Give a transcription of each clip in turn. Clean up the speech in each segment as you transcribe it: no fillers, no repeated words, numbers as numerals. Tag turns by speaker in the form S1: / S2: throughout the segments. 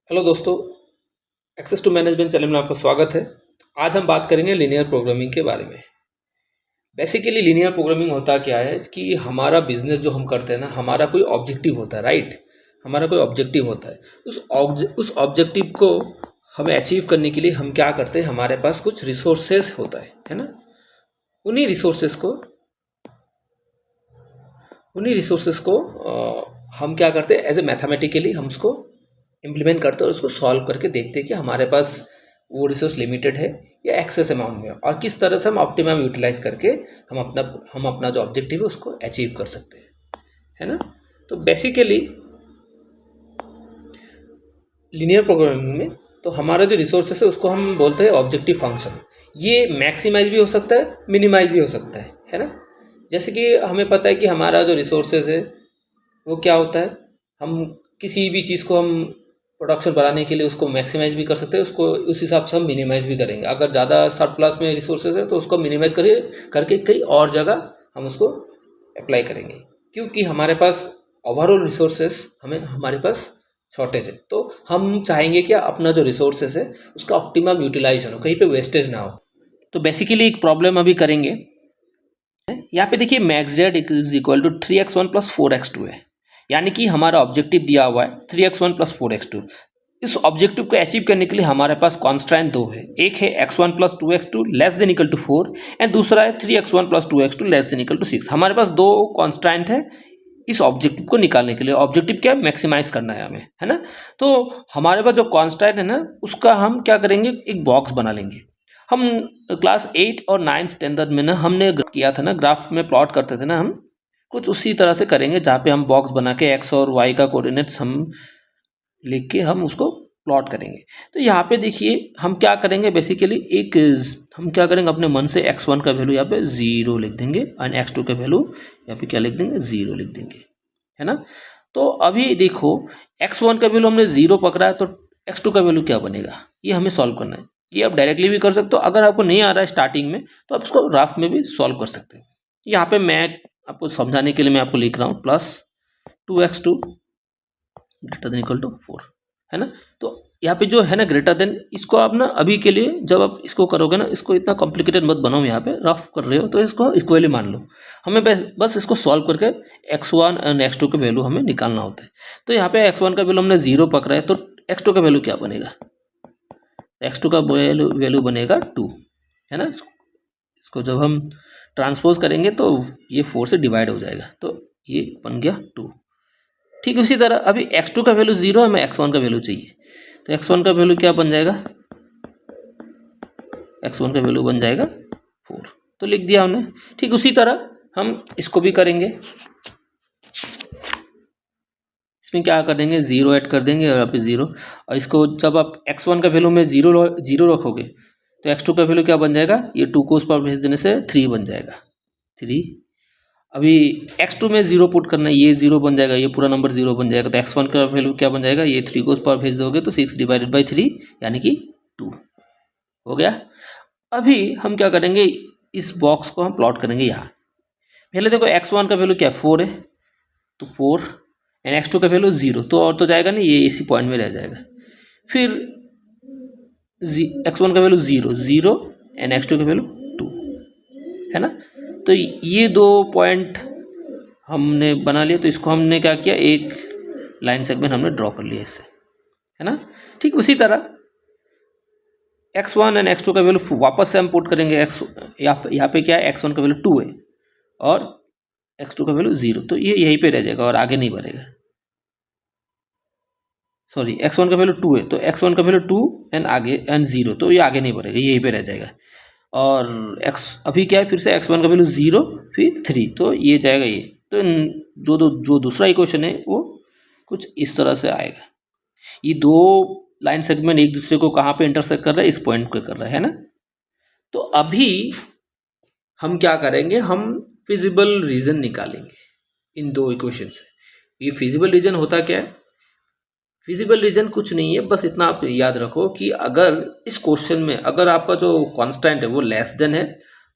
S1: Hello दोस्तों, access to management channel में आपका स्वागत है। आज हम बात करेंगे लीनियर प्रोग्रामिंग के बारे में। बेसिकली लीनियर प्रोग्रामिंग होता क्या है कि हमारा बिजनेस जो हम करते हैं ना, हमारा कोई ऑब्जेक्टिव होता है, राइट। हमारा कोई ऑब्जेक्टिव होता है। उस ऑब्जेक्टिव को हमें अचीव करने के लिए हम क्या करते हैं, हमारे पास कुछ रिसोर्सेज होता है ना। उन्हीं रिसोर्सेज को हम क्या करते हैं, एज ए मैथमेटिकली हम उसको इम्प्लीमेंट करते हैं और उसको सॉल्व करके देखते हैं कि हमारे पास वो रिसोर्स लिमिटेड है या एक्सेस अमाउंट में है, और किस तरह से हम ऑप्टिमम यूटिलाइज करके हम अपना जो ऑब्जेक्टिव है उसको अचीव कर सकते हैं, है ना। तो बेसिकली लीनियर प्रोग्रामिंग में तो हमारा जो रिसोर्सेस है उसको हम बोलते हैं ऑब्जेक्टिव फंक्शन। ये मैक्सिमाइज भी हो सकता है, मिनिमाइज भी हो सकता है ना। जैसे कि हमें पता है कि हमारा जो रिसोर्सेज है वो क्या होता है, हम किसी भी चीज़ को हम प्रोडक्शन बढ़ाने के लिए उसको मैक्सिमाइज भी कर सकते हैं, उसको उस हिसाब से हम मिनिमाइज भी करेंगे। अगर ज़्यादा सरप्लस में रिसोर्सेज है तो उसको मिनिमाइज करके कई और जगह हम उसको अप्लाई करेंगे, क्योंकि हमारे पास ओवरऑल रिसोर्सेज हमारे पास शॉर्टेज है। तो हम चाहेंगे कि अपना जो रिसोर्सेज है उसका ऑप्टिमम यूटिलाइजेशन हो, कहीं पे वेस्टेज ना हो। तो बेसिकली एक प्रॉब्लम अभी करेंगे। यहाँ पे देखिए max Z is equal to 3x1 plus 4x2 है, यानी कि हमारा ऑब्जेक्टिव दिया हुआ है 3x1 प्लस 4x2। इस ऑब्जेक्टिव को अचीव करने के लिए हमारे पास कॉन्स्टेंट दो है, एक है x1 plus 2x2 less than equal to 4 and दूसरा है 3x1 plus 2x2 less than equal to 6। हमारे पास दो कॉन्स्टेंट है इस ऑब्जेक्टिव को निकालने के लिए। ऑब्जेक्टिव क्या है, मैक्सिमाइज करना है हमें, है ना। तो हमारे पास जो कॉन्स्टेंट है ना, उसका हम क्या करेंगे, एक बॉक्स बना लेंगे। हम क्लास 8 और 9 स्टैंडर्ड में ना हमने किया था ना, ग्राफ में प्लॉट करते थे ना हम, कुछ उसी तरह से करेंगे, जहाँ पे हम बॉक्स बना के एक्स और वाई का कोऑर्डिनेट्स हम लिख के हम उसको प्लॉट करेंगे। तो यहाँ पे देखिए हम क्या करेंगे, बेसिकली एक हम क्या करेंगे, अपने मन से x1 का वैल्यू यहाँ पे 0 लिख देंगे और x2 का वैल्यू यहाँ पे क्या लिख देंगे, 0 लिख देंगे, है ना। तो अभी देखो x1 का वैल्यू हमने 0 पकड़ा है, तो x2 का वैल्यू क्या बनेगा, ये हमें सॉल्व करना है। ये आप डायरेक्टली भी कर सकते हो, अगर आपको नहीं आ रहा है स्टार्टिंग में तो आप इसको राफ में भी सॉल्व कर सकते हो। यहाँ पे मैं आपको समझाने के लिए मैं आपको लिख रहा हूँ plus 2x2 greater than equal to 4, है ना। तो यहाँ पे जो है ना ग्रेटर देन, इसको आप ना अभी के लिए जब आप इसको करोगे ना, इसको इतना कॉम्प्लिकेटेड मत बनाओ, यहाँ पे रफ कर रहे हो तो इसको इक्वली मान लो। हमें बस इसको सॉल्व करके x1 एंड x2 के वैल्यू हमें निकालना होता है। तो यहाँ पे x1 का वैल्यू हमने 0 पकड़ा है, तो x2 का वैल्यू क्या बनेगा, x2 का वैल्यू बनेगा 2, है ना। इसको जब हम ट्रांसपोज करेंगे तो ये 4 से डिवाइड हो जाएगा, तो ये बन गया 2। ठीक उसी तरह अभी x2 का वैल्यू 0 है, हमें x1 का वैल्यू चाहिए, तो x1 का वैल्यू क्या बन जाएगा, x1 का वैल्यू बन जाएगा 4, तो लिख दिया हमने। ठीक उसी तरह हम इसको भी करेंगे। इसमें क्या कर देंगे, 0 ऐड कर देंगे और यहाँ पे 0, और इसको जब आप x1 का वैल्यू में 0 रखोगे तो x2 का वैल्यू क्या बन जाएगा, ये 2 को उस पर भेज देने से 3 बन जाएगा, 3। अभी x2 में 0 पुट करना है, ये 0 बन जाएगा, ये पूरा नंबर 0 बन जाएगा, तो x1 का वैल्यू क्या बन जाएगा, ये 3 को उस पर भेज दोगे तो 6 डिवाइडेड बाई 3 यानी कि 2 हो गया। अभी हम क्या करेंगे, इस बॉक्स को हम प्लॉट करेंगे यहाँ। पहले देखो x1 का वैल्यू क्या है, 4 है, तो 4 एंड x2 का वैल्यू 0, तो और तो जाएगा नहीं, ये इसी पॉइंट में रह जाएगा। फिर x1 का वैल्यू 0 एंड x2 का वैल्यू 2, है ना। तो ये दो पॉइंट हमने बना लिया, तो इसको हमने क्या किया, एक लाइन सेगमेंट हमने ड्रॉ कर लिया इससे, है ना। ठीक उसी तरह x1 एंड x2 का वैल्यू वापस से हम पुट करेंगे। यहाँ पे क्या है, x1 का वैल्यू 2 है और x2 का वैल्यू 0, तो ये यहीं पे रह जाएगा और आगे नहीं बढ़ेगा। सॉरी, x1 का वैल्यू 2 है, तो x1 का वैल्यू 2 एंड 0, तो ये आगे नहीं बढ़ेगा, यहीं पे रह जाएगा। और अभी क्या है, फिर से x1 का वैल्यू 0 फिर 3, तो ये जाएगा ये। तो जो दूसरा इक्वेशन है वो कुछ इस तरह से आएगा। ये दो लाइन सेगमेंट एक दूसरे को कहाँ पे इंटरसेक्ट कर रहा है, इस पॉइंट पे कर रहा है ना। तो अभी हम क्या करेंगे, हम फिजिबल रीजन निकालेंगे इन दो इक्वेशन से। ये फिजिबल रीजन होता क्या है, फिजिबल रीजन कुछ नहीं है, बस इतना आप याद रखो कि अगर इस क्वेश्चन में अगर आपका जो कांस्टेंट है वो लेस देन है,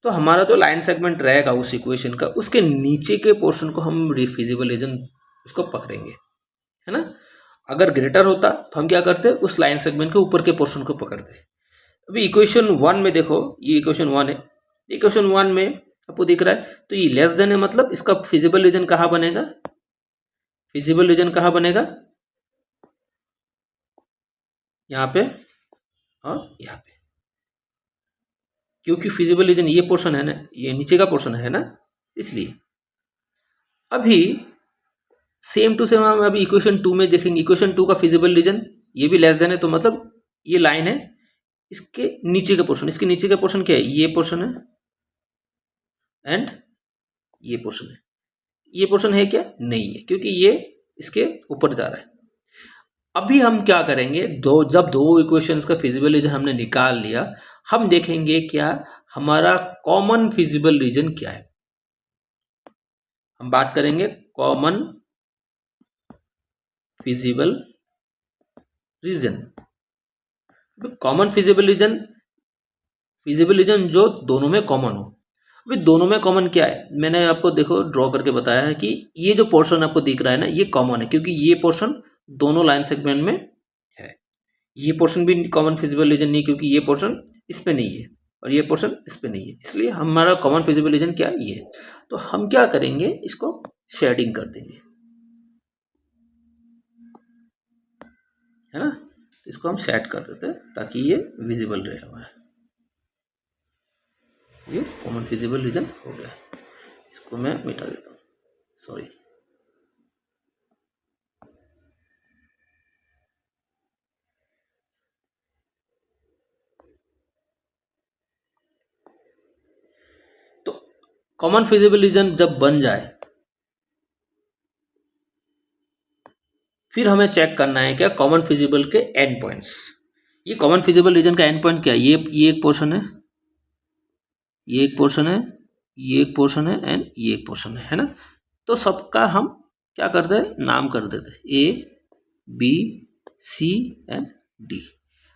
S1: तो हमारा जो लाइन सेगमेंट रहेगा उस इक्वेशन का, उसके नीचे के पोर्शन को हम फिजिबल रीजन उसको पकड़ेंगे, है ना। अगर ग्रेटर होता तो हम क्या करते, उस लाइन सेगमेंट के ऊपर के पोर्शन को पकड़ते। अभी इक्वेशन 1 में देखो, ये इक्वेशन 1 है, इक्वेशन 1 में आपको दिख रहा है, तो ये लेस देन है, मतलब इसका फिजिबल रीजन कहाँ बनेगा, फिजिबल रीजन कहाँ बनेगा, यहाँ पे और यहाँ पे, क्योंकि फिजिबल रीजन ये पोर्शन है ना, ये नीचे का पोर्शन है ना, इसलिए। अभी सेम टू सेम हम अभी इक्वेशन 2 में देखेंगे, इक्वेशन 2 का फिजिबल रीजन ये भी लेस देन है, तो मतलब ये लाइन है, इसके नीचे का पोर्शन, इसके नीचे का पोर्शन क्या है, ये पोर्शन है एंड ये पोर्शन है, ये पोर्शन है क्या, नहीं है, क्योंकि ये इसके ऊपर जा रहा है। अभी हम क्या करेंगे, जब दो इक्वेशंस का फिजिबल रीजन हमने निकाल लिया, हम देखेंगे क्या हमारा कॉमन फिजिबल रीजन क्या है। हम बात करेंगे common feasible region. Common feasible region जो दोनों में कॉमन हो। अभी दोनों में कॉमन क्या है, मैंने आपको देखो ड्रॉ करके बताया है कि ये जो पोर्शन आपको दिख रहा है ना, ये कॉमन है, क्योंकि ये पोर्शन दोनों लाइन सेगमेंट में है। ये पोर्शन भी कॉमन फिजिबल रीजन नहीं, क्योंकि ये पोर्शन इस पे नहीं है और ये पोर्शन इस पे नहीं है, इसलिए हमारा कॉमन फिजिबल रीजन क्या है, ये। तो हम क्या करेंगे, इसको शेडिंग कर देंगे, है ना, तो इसको हम सेट कर देते हैं ताकि ये विजिबल रहे हमारा। ये कॉमन फिजिबल रीजन हो गया, इसको मैं मिटा देता हूँ, सॉरी। तो कॉमन फिजिबल रीजन जब बन जाए, फिर हमें चेक करना है क्या कॉमन फिजिबल के एंड पॉइंट्स। ये कॉमन फिजिबल रीजन का एंड पॉइंट क्या है, ये एक पोर्शन है, ये एक पोर्शन है, ये एक पोर्शन है एंड ये एक पोर्शन है ना। तो सबका हम क्या करते हैं, नाम कर देते हैं, A B C and D.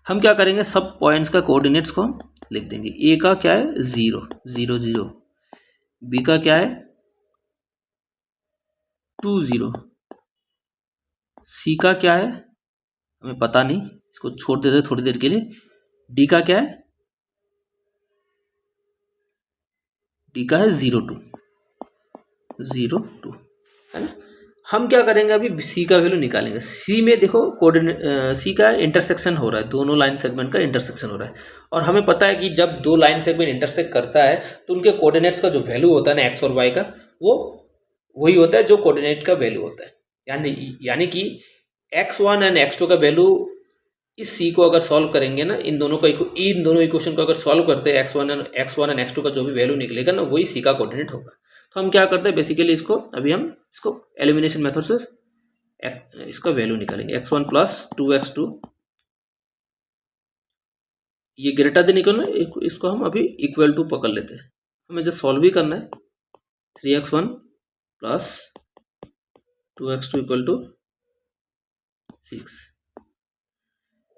S1: हम क्या करेंगे, सब पॉइंट्स का कोऑर्डिनेट्स को हम लिख देंगे। ए का क्या है 0 0 0, बी का क्या है 2 0, सी का क्या है हमें पता नहीं, इसको छोड़ देते थोड़ी देर के लिए। डी का क्या है, डी का है 0 2 0 2, है ना। हम क्या करेंगे, अभी सी का वैल्यू निकालेंगे। सी में देखो कोऑर्डिनेट, सी का इंटरसेक्शन हो रहा है, दोनों लाइन सेगमेंट का इंटरसेक्शन हो रहा है, और हमें पता है कि जब दो लाइन सेगमेंट इंटरसेक्ट करता है तो उनके कोऑर्डिनेट्स का जो वैल्यू होता है ना, एक्स और वाई का, वो वही होता है जो कोऑर्डिनेट का वैल्यू होता है। यानी कि x1 एंड x2 का वैल्यू, इस सी को अगर सॉल्व करेंगे ना, इन दोनों इक्वेशन को अगर सॉल्व करते हैं, x1 एंड x2 का जो भी वैल्यू निकलेगा ना, वही सी का कोऑर्डिनेट होगा। तो हम क्या करते हैं बेसिकली, इसको अभी हम इसको एलिमिनेशन मेथड से इसका वैल्यू निकालेंगे। x1 प्लस 2x2, ये ग्रेटर देन इक्वल ना, इसको हम अभी इक्वल टू पकड़ लेते हैं, हमें जस्ट सॉल्व भी करना है। 3x1 plus 2x2 equal to 6।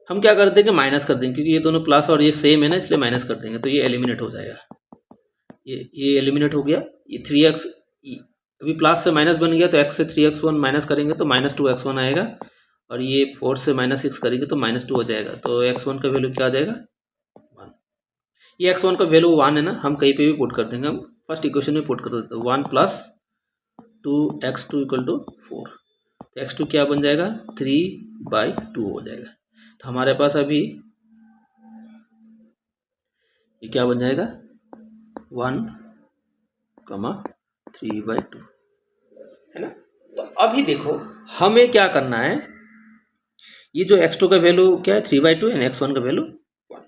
S1: हम क्या कर देंगे, माइनस कर देंगे, क्योंकि ये दोनों प्लस और ये सेम है ना, इसलिए माइनस कर देंगे, तो ये एलिमिनेट हो जाएगा। ये एलिमिनेट हो गया। ये 3x अभी प्लस से माइनस बन गया, तो x से 3x1 माइनस करेंगे तो -2x1 आएगा, और ये 4 से -6 करेंगे तो -2 हो जाएगा। तो x1 का वैल्यू क्या आ जाएगा 1। ये x1 का वैल्यू 1 है ना, हम कहीं पे भी पुट कर देंगे, हम फर्स्ट इक्वेशन में पुट कर देते हैं। 1 प्लस 2x2 इक्वल टू 4, तो x2 क्या बन जाएगा 3/2 हो जाएगा। तो हमारे पास अभी ये क्या बन जाएगा 1,3/2, है ना। तो अभी देखो हमें क्या करना है, ये जो x2 का वैल्यू क्या है 3/2 एंड x1 का वैल्यू 1।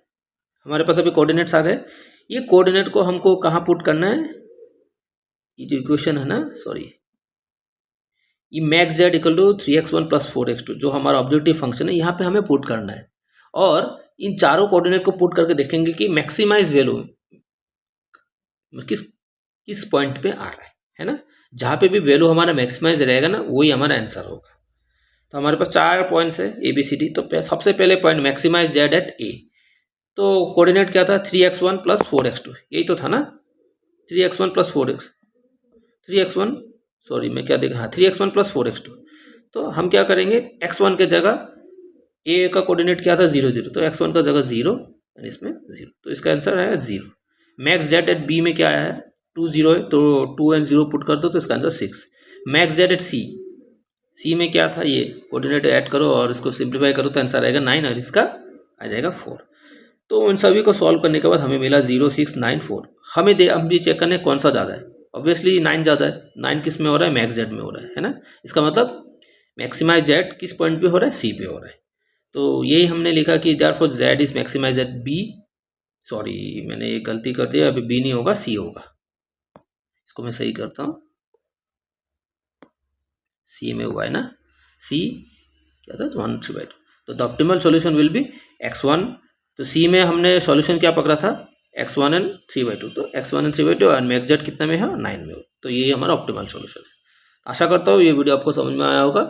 S1: हमारे पास अभी कोऑर्डिनेट्स आ गए। ये कोऑर्डिनेट को हमको कहाँ पुट करना है, ये जो इक्वेशन है ना, सॉरी, ये max Z equal to 3x1 plus 4x2 जो हमारा ऑब्जेक्टिव फंक्शन है, यहाँ पे हमें पुट करना है, और इन चारों कोऑर्डिनेट को पुट करके देखेंगे कि मैक्सिमाइज वैल्यू किस पॉइंट पे आ रहा है ना। जहाँ पे भी वैल्यू हमारा मैक्सिमाइज रहेगा ना, वही हमारा आंसर होगा। तो हमारे पास 4 पॉइंट्स है ABCD। तो सबसे पहले पॉइंट मैक्सिमाइज जेड एट ए, तो कोऑर्डिनेट क्या था 3x1 प्लस 4x2, यही तो था ना, 3x1 plus 4x 3x1 sorry मैं क्या देखा, हाँ 3x1 प्लस 4x2। तो हम क्या करेंगे, x1 के जगह ए का कोऑर्डिनेट क्या था 0 0, तो x1 का जगह 0 और इसमें 0, तो इसका आंसर आया 0। मैक्स जेड एट बी में क्या आया है 2 0 है, तो 2 एंड 0 पुट कर दो तो इसका आंसर 6। मैक्स जेड एट सी में क्या था, ये कोऑर्डिनेट ऐड करो और इसको सिंप्लीफाई करो तो आंसर आएगा 9 और इसका आ जाएगा 4। तो उन सभी को सॉल्व करने के बाद हमें मिला 0 6 9 4। हम भी चेक करने कौन सा ज़्यादा है, ऑब्वियसली 9 ज़्यादा है। 9 किस में हो रहा है, मैक्स जेड में हो रहा है ना। इसका मतलब मैक्सिमाइज जेड किस पॉइंट पे हो रहा है, सी पे हो रहा है। तो यही हमने लिखा कि therefore Z is maximize at B. Sorry मैंने ये गलती कर दिया, अभी बी नहीं होगा सी होगा, इसको मैं सही करता हूँ। सी में हुआ है ना, सी क्या था 1/3/2, तो the optimal solution will be x1। तो सी में हमने सॉल्यूशन क्या पकड़ा था x1 एंड 3/2, तो x1 एंड 3/2 और मैक्स जेड कितना में है 9 में हो, तो ये हमारा ऑप्टिमल सॉल्यूशन है। आशा करता हूँ ये वीडियो आपको समझ में आया होगा।